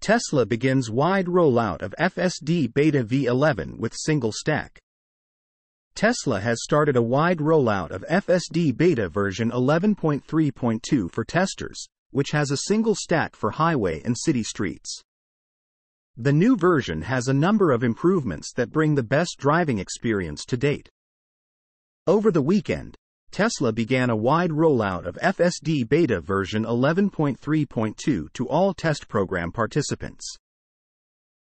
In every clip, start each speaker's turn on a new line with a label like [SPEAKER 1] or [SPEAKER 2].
[SPEAKER 1] Tesla begins wide rollout of FSD Beta V11 with single stack. Tesla has started a wide rollout of FSD Beta version 11.3.2 for testers, which has a single stack for highway and city streets. The new version has a number of improvements that bring the best driving experience to date. Over the weekend, Tesla began a wide rollout of FSD Beta version 11.3.2 to all test program participants.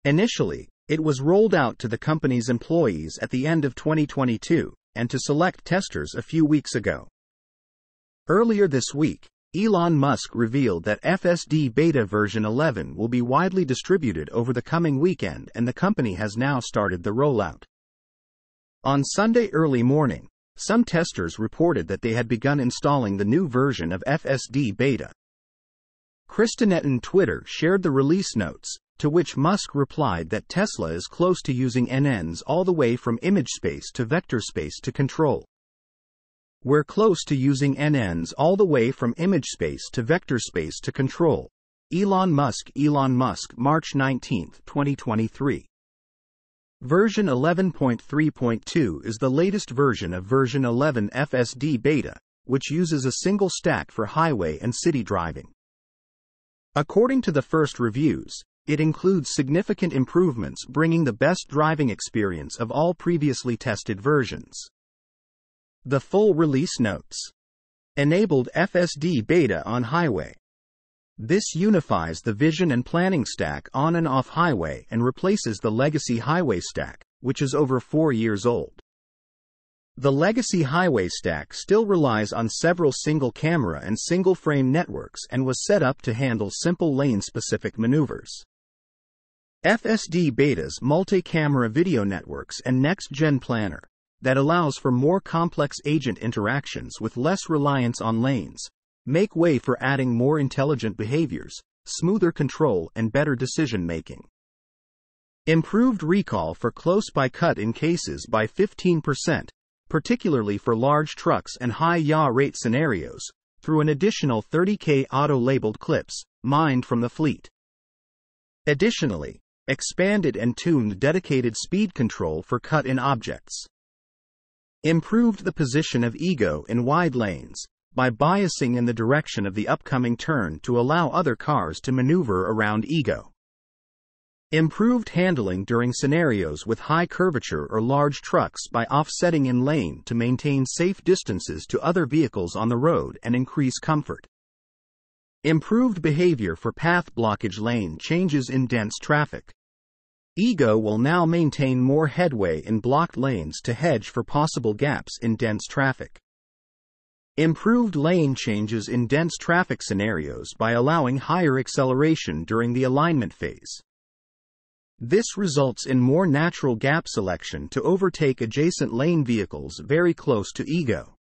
[SPEAKER 1] Initially, it was rolled out to the company's employees at the end of 2022, and to select testers a few weeks ago. Earlier this week, Elon Musk revealed that FSD Beta version 11 will be widely distributed over the coming weekend, and the company has now started the rollout. On Sunday early morning, some testers reported that they had begun installing the new version of FSD Beta. Kristanet on Twitter shared the release notes, to which Musk replied that Tesla is close to using NNs all the way from image space to vector space to control. We're close to using NNs all the way from image space to vector space to control. Elon Musk, March 19, 2023. Version 11.3.2 is the latest version of version 11 FSD Beta, which uses a single stack for highway and city driving. According to the first reviews, it includes significant improvements bringing the best driving experience of all previously tested versions. The full release notes. Enabled FSD Beta on highway. This unifies the vision and planning stack on and off highway and replaces the legacy highway stack, which is over 4 years old. The legacy highway stack still relies on several single-camera and single-frame networks and was set up to handle simple lane-specific maneuvers. FSD Beta's multi-camera video networks and next-gen planner, that allows for more complex agent interactions with less reliance on lanes, make way for adding more intelligent behaviors, smoother control, and better decision-making. Improved recall for close-by cut-in cases by 15%, particularly for large trucks and high yaw rate scenarios, through an additional 30K auto-labeled clips, mined from the fleet. Additionally, expanded and tuned dedicated speed control for cut-in objects. Improved the position of ego in wide lanes, by biasing in the direction of the upcoming turn to allow other cars to maneuver around ego. Improved handling during scenarios with high curvature or large trucks by offsetting in lane to maintain safe distances to other vehicles on the road and increase comfort. Improved behavior for path blockage lane changes in dense traffic. Ego will now maintain more headway in blocked lanes to hedge for possible gaps in dense traffic. Improved lane changes in dense traffic scenarios by allowing higher acceleration during the alignment phase. This results in more natural gap selection to overtake adjacent lane vehicles very close to ego.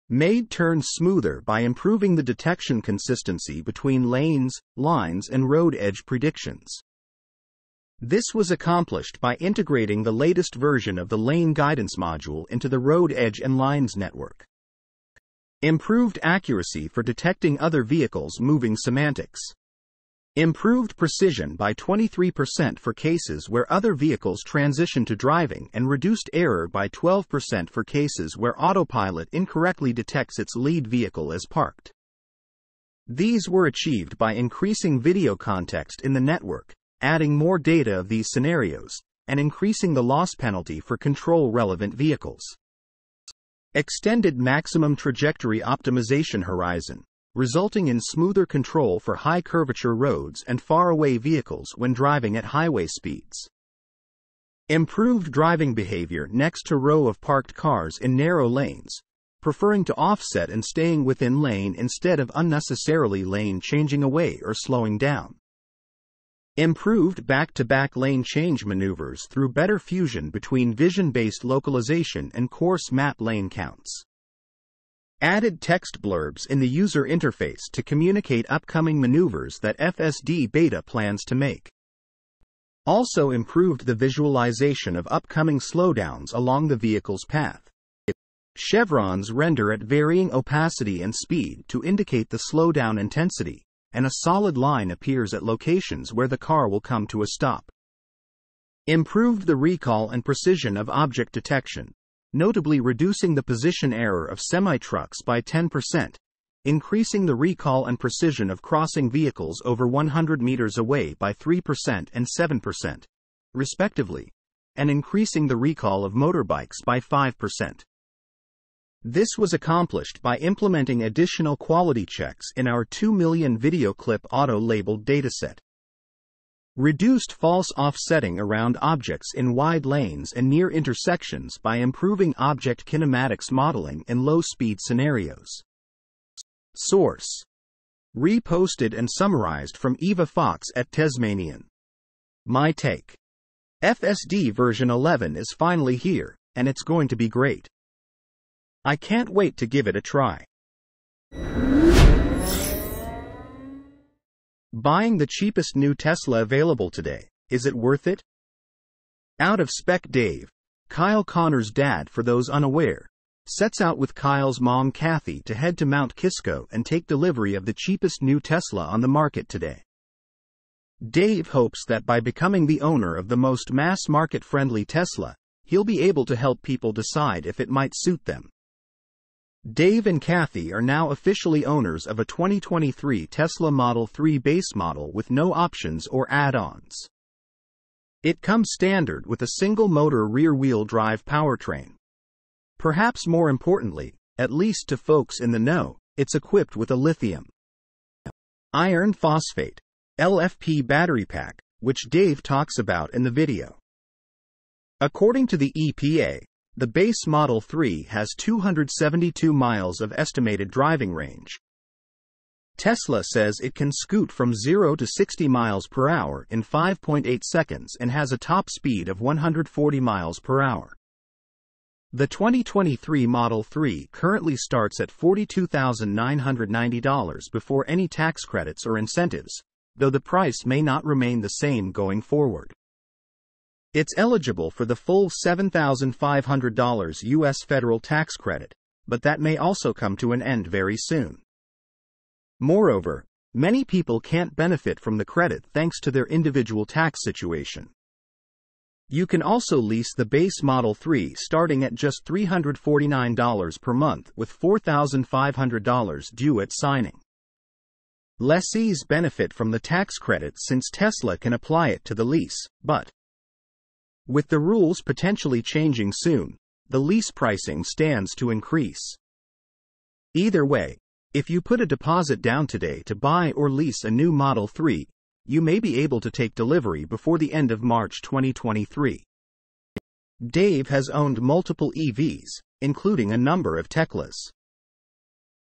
[SPEAKER 1] Made turns smoother by improving the detection consistency between lanes, lines, and road edge predictions. This was accomplished by integrating the latest version of the lane guidance module into the road edge and lines network. Improved accuracy for detecting other vehicles moving semantics. Improved precision by 23% for cases where other vehicles transition to driving, and reduced error by 12% for cases where Autopilot incorrectly detects its lead vehicle as parked. These were achieved by increasing video context in the network, adding more data of these scenarios, and increasing the loss penalty for control-relevant vehicles. Extended maximum trajectory optimization horizon, resulting in smoother control for high-curvature roads and far-away vehicles when driving at highway speeds. Improved driving behavior next to row of parked cars in narrow lanes, preferring to offset and staying within lane instead of unnecessarily lane changing away or slowing down. Improved back-to-back lane change maneuvers through better fusion between vision-based localization and course map lane counts. Added text blurbs in the user interface to communicate upcoming maneuvers that FSD Beta plans to make. Also improved the visualization of upcoming slowdowns along the vehicle's path. Chevrons render at varying opacity and speed to indicate the slowdown intensity, and a solid line appears at locations where the car will come to a stop. Improved the recall and precision of object detection, notably reducing the position error of semi-trucks by 10%, increasing the recall and precision of crossing vehicles over 100 meters away by 3% and 7%, respectively, and increasing the recall of motorbikes by 5%. This was accomplished by implementing additional quality checks in our 2 million video clip auto-labeled dataset. Reduced false offsetting around objects in wide lanes and near intersections by improving object kinematics modeling in low-speed scenarios. Source: reposted and summarized from Eva Fox at Tasmanian. My take: FSD version 11 is finally here, and it's going to be great. I can't wait to give it a try. Buying the cheapest new Tesla available today, is it worth it? Out of Spec Dave, Kyle Connor's dad for those unaware, sets out with Kyle's mom Kathy to head to Mount Kisco and take delivery of the cheapest new Tesla on the market today. Dave hopes that by becoming the owner of the most mass-market friendly Tesla, he'll be able to help people decide if it might suit them. Dave and Kathy are now officially owners of a 2023 Tesla Model 3 base model with no options or add-ons. It comes standard with a single-motor rear-wheel drive powertrain. Perhaps more importantly, at least to folks in the know, it's equipped with a lithium iron phosphate LFP battery pack, which Dave talks about in the video. According to the EPA, the base Model 3 has 272 miles of estimated driving range. Tesla says it can scoot from 0 to 60 miles per hour in 5.8 seconds and has a top speed of 140 miles per hour. The 2023 Model 3 currently starts at $42,990 before any tax credits or incentives, though the price may not remain the same going forward. It's eligible for the full $7,500 U.S. federal tax credit, but that may also come to an end very soon. Moreover, many people can't benefit from the credit thanks to their individual tax situation. You can also lease the base Model 3 starting at just $349 per month with $4,500 due at signing. Lessees benefit from the tax credit since Tesla can apply it to the lease, but with the rules potentially changing soon, the lease pricing stands to increase. Either way, if you put a deposit down today to buy or lease a new Model 3, you may be able to take delivery before the end of March 2023. Dave has owned multiple EVs, including a number of Teslas.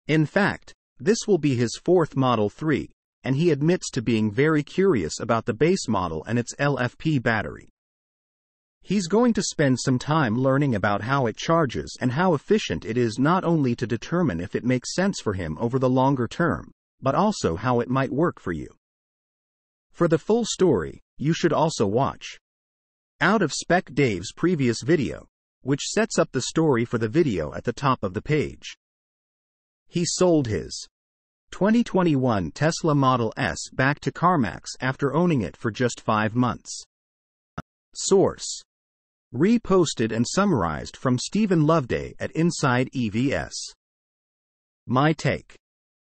[SPEAKER 1] In fact, this will be his fourth Model 3, and he admits to being very curious about the base model and its LFP battery. He's going to spend some time learning about how it charges and how efficient it is, not only to determine if it makes sense for him over the longer term, but also how it might work for you. For the full story, you should also watch Out of Spec Dave's previous video, which sets up the story for the video at the top of the page. He sold his 2021 Tesla Model S back to CarMax after owning it for just 5 months. Source: reposted and summarized from Stephen Loveday at Inside EVS. My take: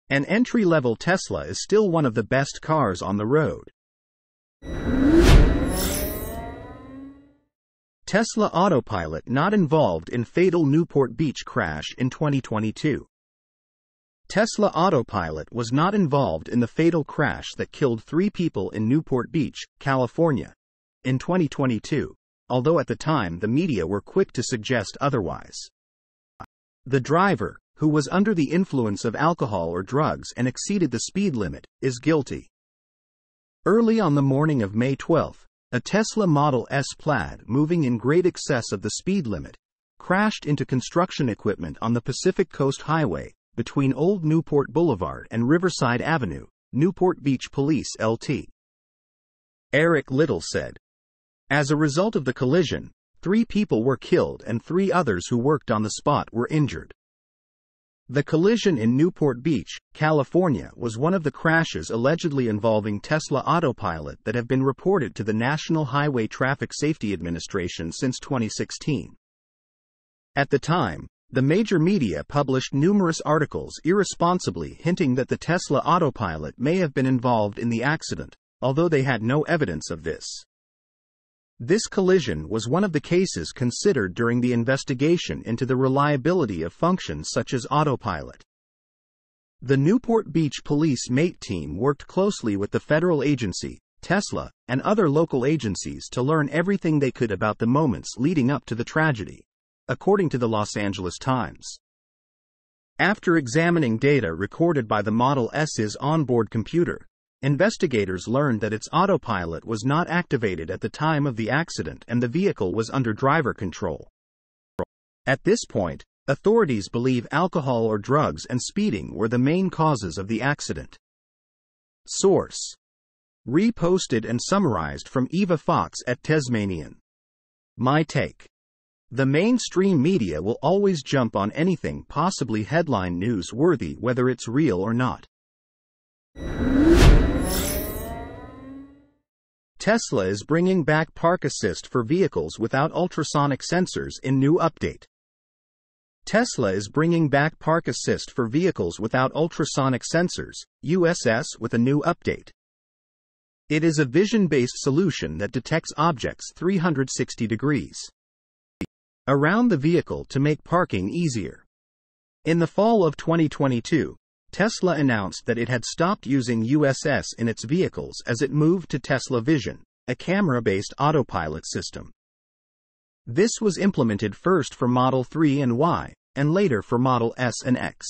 [SPEAKER 1] an entry-level Tesla is still one of the best cars on the road. Tesla Autopilot not involved in fatal Newport Beach crash in 2022. Tesla Autopilot was not involved in the fatal crash that killed 3 people in Newport Beach, California, in 2022. Although at the time the media were quick to suggest otherwise. The driver, who was under the influence of alcohol or drugs and exceeded the speed limit, is guilty. Early on the morning of May 12, a Tesla Model S Plaid moving in great excess of the speed limit crashed into construction equipment on the Pacific Coast Highway between Old Newport Boulevard and Riverside Avenue, Newport Beach Police LT. Eric Little said. As a result of the collision, 3 people were killed and 3 others who worked on the spot were injured. The collision in Newport Beach, California, was one of the crashes allegedly involving Tesla Autopilot that have been reported to the National Highway Traffic Safety Administration since 2016. At the time, the major media published numerous articles irresponsibly hinting that the Tesla Autopilot may have been involved in the accident, although they had no evidence of this. This collision was one of the cases considered during the investigation into the reliability of functions such as Autopilot. The Newport Beach Police MATE team worked closely with the federal agency, Tesla, and other local agencies to learn everything they could about the moments leading up to the tragedy, according to the Los Angeles Times. After examining data recorded by the Model S's onboard computer, investigators learned that its autopilot was not activated at the time of the accident and the vehicle was under driver control. At this point, authorities believe alcohol or drugs and speeding were the main causes of the accident. Source: reposted and summarized from Eva Fox at Tasmanian. My take: the mainstream media will always jump on anything possibly headline news worthy whether it's real or not. Tesla is bringing back park assist for vehicles without ultrasonic sensors in new update. Tesla is bringing back park assist for vehicles without ultrasonic sensors, USS, with a new update. It is a vision-based solution that detects objects 360 degrees around the vehicle to make parking easier. In the fall of 2022, Tesla announced that it had stopped using USS in its vehicles as it moved to Tesla Vision, a camera-based autopilot system. This was implemented first for Model 3 and Y, and later for Model S and X.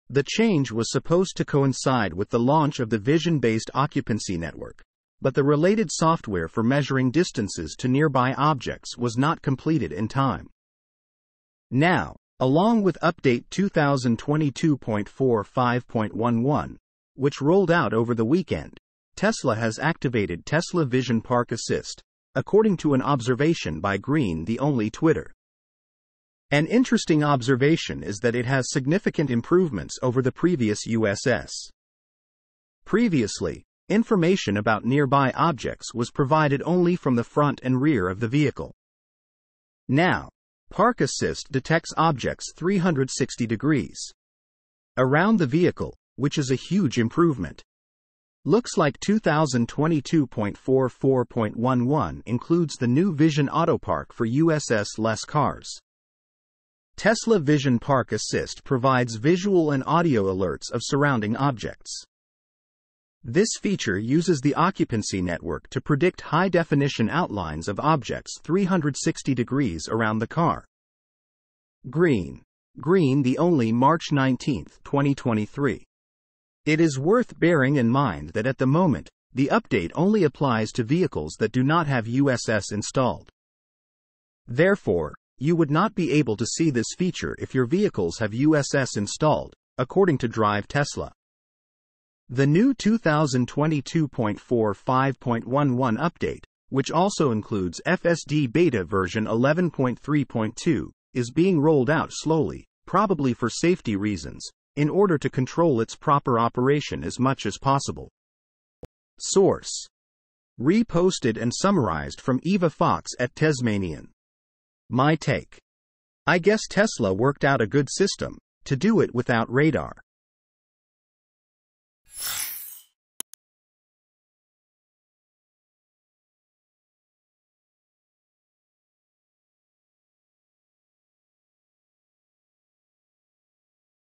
[SPEAKER 1] The change was supposed to coincide with the launch of the vision-based occupancy network, but the related software for measuring distances to nearby objects was not completed in time. Now, along with Update 2022.45.11, which rolled out over the weekend, Tesla has activated Tesla Vision Park Assist, according to an observation by Green the Only Twitter. An interesting observation is that it has significant improvements over the previous USS. Previously, information about nearby objects was provided only from the front and rear of the vehicle. Now, Park Assist detects objects 360 degrees around the vehicle, which is a huge improvement. Looks like 2022.44.11 includes the new Vision Auto Park for USS-less cars. Tesla Vision Park Assist provides visual and audio alerts of surrounding objects. This feature uses the occupancy network to predict high-definition outlines of objects 360 degrees around the car. Green the Only, March 19, 2023. It is worth bearing in mind that at the moment, the update only applies to vehicles that do not have USS installed. Therefore, you would not be able to see this feature if your vehicles have USS installed, according to Drive Tesla. The new 2022.45.11 update, which also includes FSD Beta version 11.3.2, is being rolled out slowly, probably for safety reasons, in order to control its proper operation as much as possible. Source: reposted and summarized from Eva Fox at Tasmanian. My take: I guess Tesla worked out a good system to do it without radar.